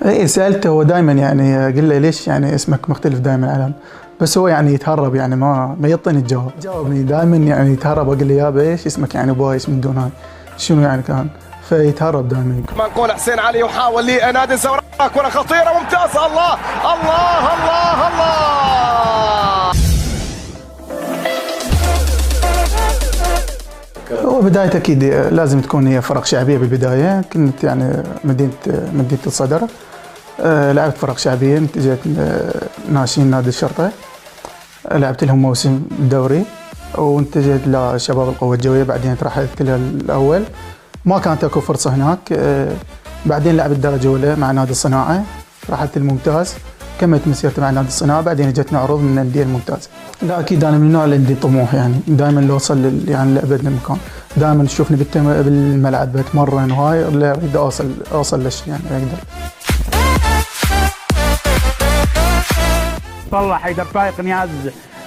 اي سالته هو دائما يعني قل له ليش يعني اسمك مختلف دائما على، بس هو يعني يتهرب يعني ما يعطيني الجواب. جاوبني دائما يعني يتهرب، اقول له يابا ايش اسمك يعني بايش من دون هاي شنو يعني كان، فيتهرب دائما. منقول حسين علي يحاول لنادي الزوراء، كرة خطيرة ممتازة. الله الله الله الله. هو بداية أكيد لازم تكون هي فرق شعبية بالبداية. كنت يعني مدينة الصدر، لعبت فرق شعبية، انتجت ناشئين نادي الشرطة، لعبت لهم موسم دوري، وانتجت لشباب القوة الجوية، بعدين ترحلت للأول، ما كانت اكو فرصة هناك. بعدين لعبت درجة أولى مع نادي الصناعة، رحلت الممتاز، كملت مسيرتي مع نادي الصناعة، بعدين جتنا عروض من الأندية الممتازة. لا أكيد أنا من النوع اللي عندي طموح، يعني دائما لو أوصل يعني لأبعد مكان، دائما تشوفني بالملعب بتمرن وهاي، أريد أوصل لشيء يعني أقدر. طلع حيدر فايق نياز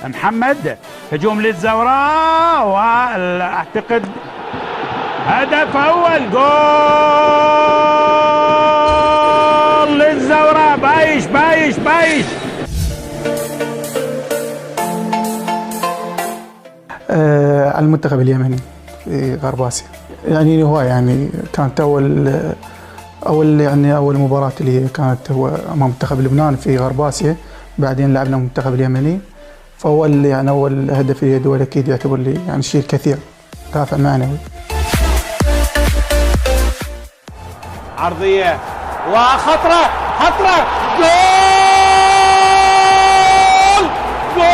محمد، هجوم للزوراء، واعتقد هدف اول، جول للزوراء. بايش بايش بايش. على المنتخب اليمني في غرب اسيا، يعني هو يعني كانت اول مباراة اللي كانت هو امام منتخب لبنان في غرب اسيا، بعدين لعبنا المنتخب اليمني، فاول يعني اول هدف لي دول اكيد يعتبر لي يعني شيء كثير، دافع معنوي. عرضية وخطرة، خطرة، جول جول.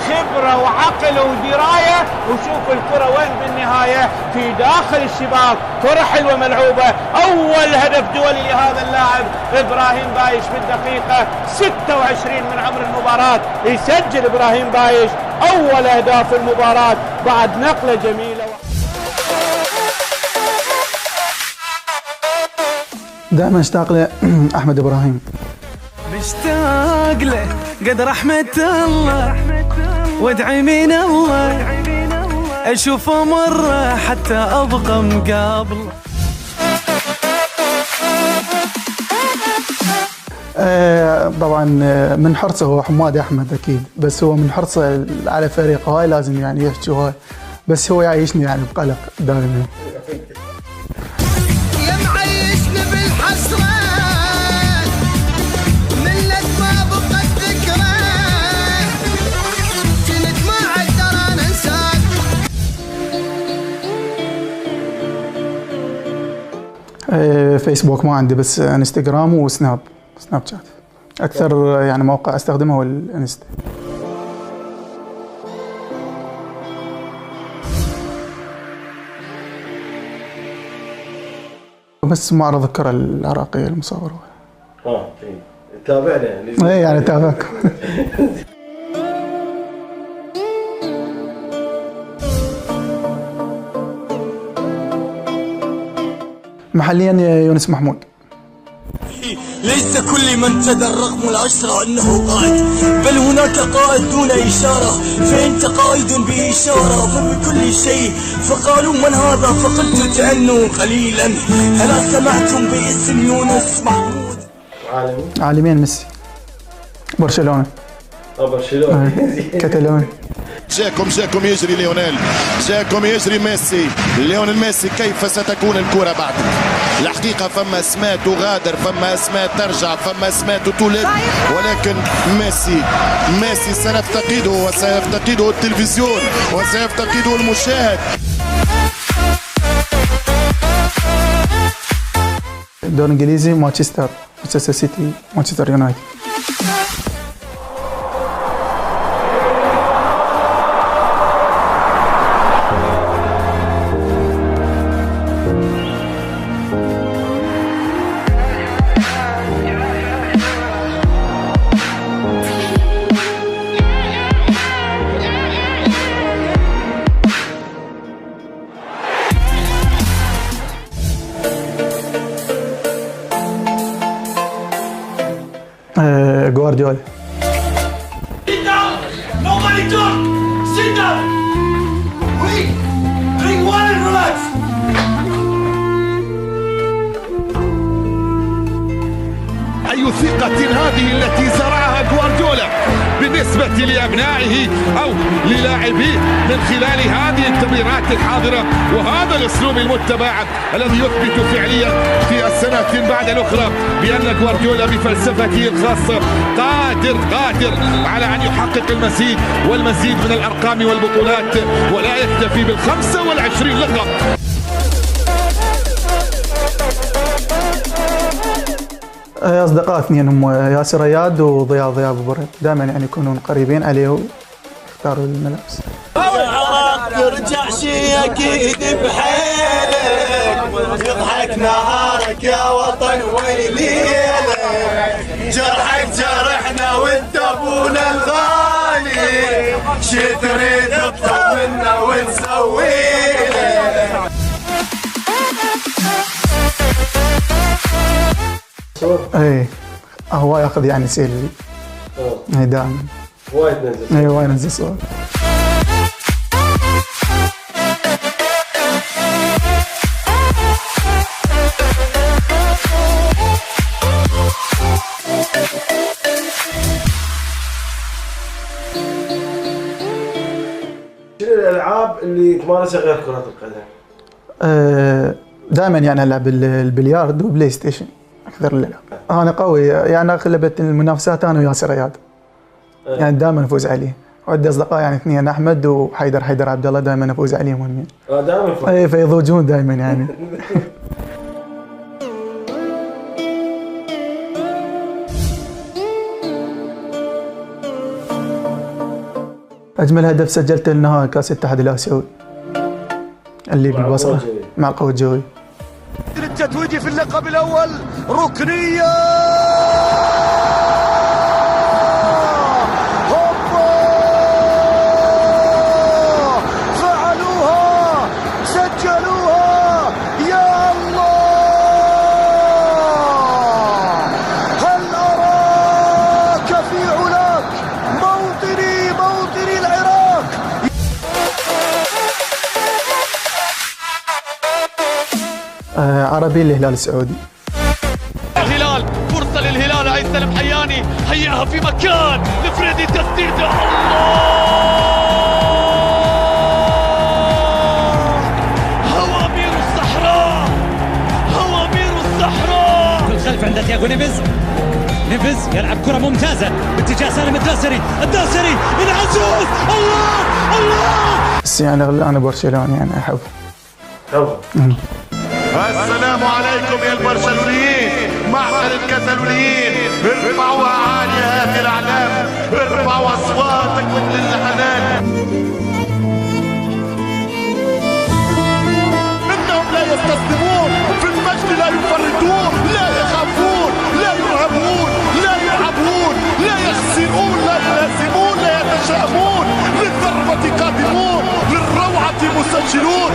خبرة وعقل ودراية، وشوف الكرة وين بالنهاية، في داخل الشباك، كرة حلوة ملعوبة. أول هدف دولي لهذا اللاعب إبراهيم بايش في الدقيقة 26 من عمر المباراة، يسجل إبراهيم بايش أول أهداف المباراة بعد نقلة جميلة. دائما اشتاق له احمد ابراهيم، مشتاق له قد رحمة الله، وادعي من الله اشوفه مرة حتى ابقى مقابله. طبعا من حرصه هو حماد احمد اكيد، بس هو من حرصه على فريقه هاي لازم يعني يحكي هاي، بس هو يعيشني يعني بقلق دائما. فيسبوك ما عندي، بس انستغرام وسناب شات اكثر يعني موقع استخدمه هو الانستا. بس معرض الكرة العراقية المصورة. تابعنا يعني. ايه يعني تابعكم. محليا يونس محمود. ليس كل من تدرغم العشرة أنه قائد، بل هناك قائد دون إشارة، فأنت قائد بإشارة فبكل شيء. فقالوا من هذا؟ فقلت تأنوا قليلا. هل سمعتم باسم يونس محمود؟ عالمين ميسي، برشلونة. برشلونة. كتالوني. جاكم يجري ليونيل، جاكم يجري ميسي، ليونيل ميسي. كيف ستكون الكرة بعد؟ الحقيقة فما اسماء تغادر، فما اسماء ترجع، فما اسماء تولد، ولكن ميسي سنفتقده، وسيفتقده التلفزيون، وسيفتقده المشاهد. الدوري الانجليزي مانشستر سيتي، مانشستر يونايتد. جوارديولا. Sit down! Nobody talk! Sit down! Wait! Drink water and relax! البذرات هذه التي زرعها جوارديولا بالنسبة لأبنائه أو للاعبيه من خلال هذه التمريرات الحاضرة وهذا الأسلوب المتبع الذي يثبت فعليا في السنة بعد الأخرى بأن جوارديولا بفلسفته الخاصة قادر على أن يحقق المزيد والمزيد من الأرقام والبطولات ولا يكتفي بال25 لقب. أصدقاء اثنين هم ياسر رياض وضياء ابو بريد، دائما يعني يكونون قريبين عليه ويختاروا الملابس. ترجع شي اكيد بحيلك يضحك نهارك يا وطن ويليلك جرحك جرحنا وانت ابونا الغالي شي تريد تطلب منا ونسويلك. ايه هو ياخذ يعني سيلفي اي دائما وايد نزل. اي وايد نزل صور. شنو الالعاب اللي تمارسها غير كرة القدم؟ دائما يعني العب البلياردو وبلاي ستيشن اكثر الالعاب. انا قوي يعني اغلبيه المنافسات انا وياسر رياض يعني دائما افوز عليه. وعندي اصدقاء يعني اثنين احمد وحيدر عبد الله دائما افوز عليهم هم. دائما افوز. اي فيضوجون دائما يعني. اجمل هدف سجلته النهائي كاس الاتحاد الاسيوي اللي بالبصره مع القوة الجوي. التتويج في اللقب الاول ركنيه هوبا فعلوها سجلوها يا الله هل اراك في علاك موطني العراق. عربي الهلال السعودي. الهلال فرصة للهلال عيسى المحياني هيئها في مكان لفريدي تسديده الله هوامير الصحراء في الخلف عند تياغو نيفيز يلعب كرة ممتازة باتجاه سالم الدوسري العزوز الله بس يعني انا برشلوني يعني احب. السلام عليكم يا البرشلونيين معقل الكتالونيين ارفعوا عالية هذه الأعلام ارفعوا أصواتكم للحنان. إنهم لا يستسلمون في المجد لا يفرطون لا يخافون لا يرهبون لا يلعبون لا يخسرون لا يلازمون لا يتشائمون للضربة قادمون للروعة مسجلون.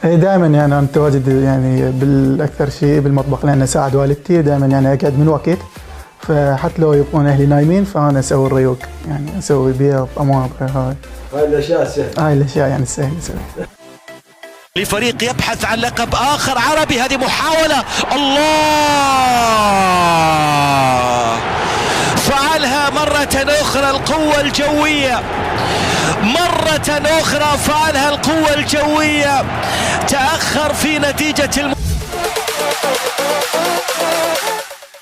دائما يعني انا متواجد يعني بالاكثر شيء بالمطبخ لان اساعد والدتي دائما يعني اقعد من وقت فحتى لو يبقون اهلي نايمين فانا اسوي الريوق يعني اسوي بيض امور هاي الاشياء السهله. هاي الاشياء يعني السهله اسويها. لفريق يبحث عن لقب اخر عربي هذه محاوله الله فعلها مرة أخرى القوة الجوية مرة أخرى فعلها القوة الجوية تأخر في نتيجة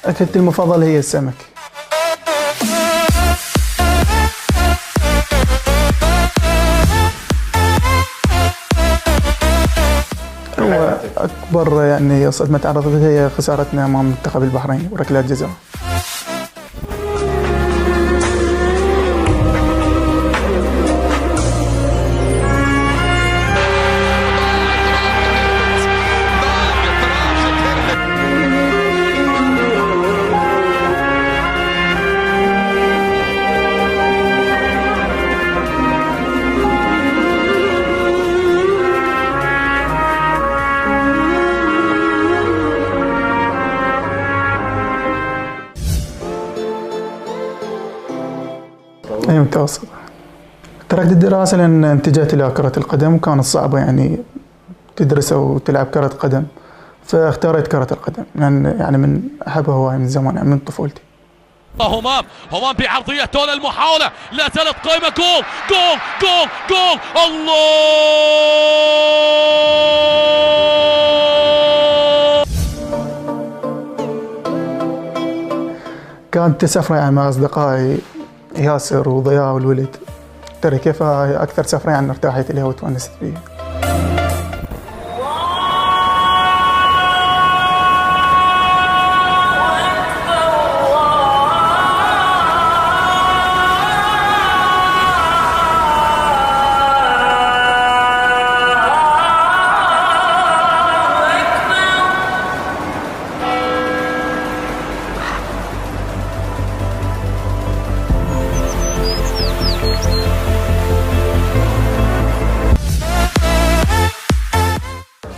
أكلتي المفضلة هي السمك. هو أكبر يعني صدمة تعرضت لها هي خسارتنا أمام منتخب البحرين وركلات جزاء. أي متوسط. تركت الدراسة لأن اتجهت إلى كرة القدم وكانت صعبة يعني تدرس أو تلعب كرة قدم فاختاريت كرة القدم لأن يعني من أحبها هواي من زمان يعني من طفولتي. همام بعرضية تولى المحاولة لا زالت قائمة. جول جول جول جول الله. كانت سفرة يعني مع أصدقائي ياسر وضياء والولد. ترى كيف أكثر سفرة يعني ارتاحت لها وتونست فيها.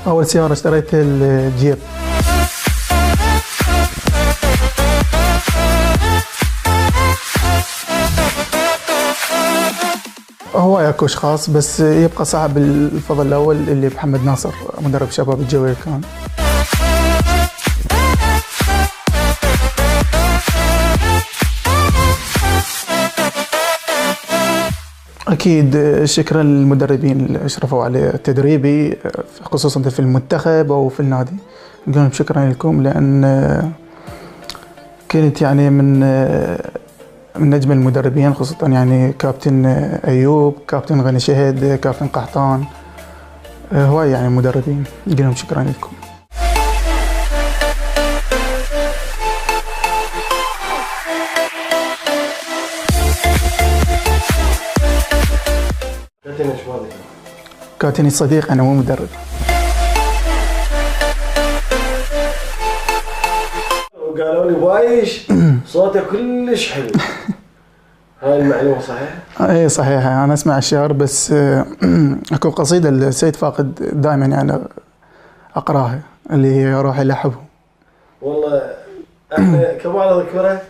أول سيارة اشتريتها الجيب. هو اكو اشخاص بس يبقى صاحب الفضل الأول اللي محمد ناصر مدرب شباب الجوية كان. أكيد شكرا للمدربين اللي أشرفوا على تدريبي خصوصا في المنتخب أو في النادي. نقول لهم شكرا لكم لأن كنت يعني من نجم المدربين خصوصا يعني كابتن أيوب، كابتن غني شهد، كابتن قحطان، هواي يعني مدربين. نقول لهم شكرا لكم. كابتني صديق أنا مو مدرب. وقالوا لي بايش صوته كلش حلو. هاي المعلومة صحيحة؟ اي صحيحة. أنا أسمع الشعر بس أكو قصيدة السيد فاقد دائما يعني أقراها اللي هي روحي لحبه. والله احنا كمان أذكره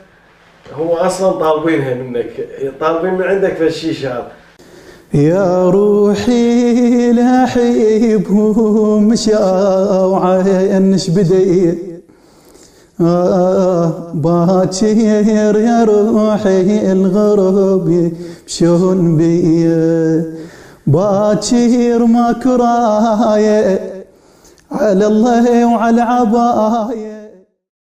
هو أصلا طالبينها منك، طالبين من عندك في الشيء هذا. يا روحي لحبه مشاو عينش بدي باكر يا روحي الغرب بشون بي باكر ما كرايه على الله وعلى العبايه.